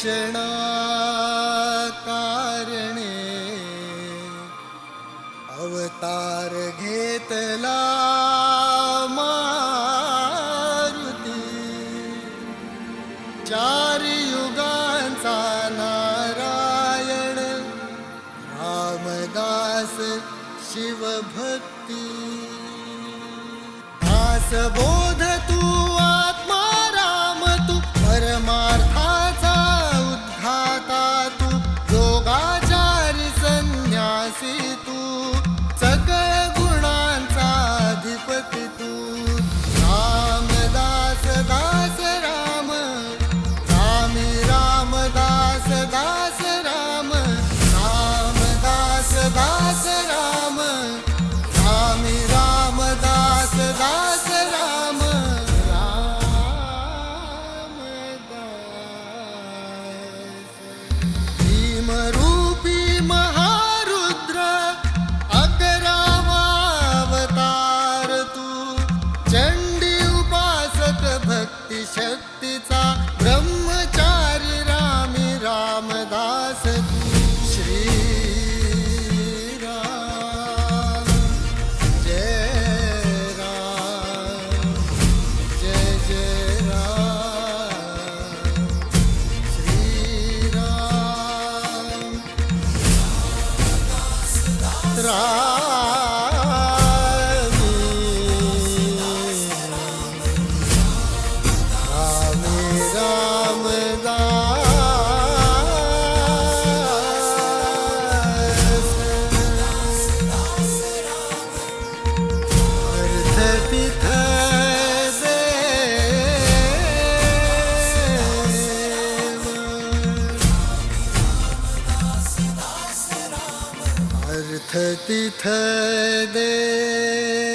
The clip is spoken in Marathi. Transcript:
रक्षणा कारणे अवतार घेतला मारुती, चार युगांचा नारायण रामदास शिवभक्ती। दासबोध तू आत्मा राम तू, परमार्थाचा उद्घाता तू, योगाचारी संन्यासी तू, सकळ गुणांचा अधिपती तू। रामदास दास राम, रामी रामदास दास राम, रामदास दास राम, रामी रामदास दास राम, रामदास। भीमरूपी महारुद्र अकरावा अवतार तू, चंडी उपासक भक्ती शक्तीचा ब्रह्मचारी रामी रामदास तू। श्री राम जय राम, जय जय राम, श्री राम अर्थ तिथ देव।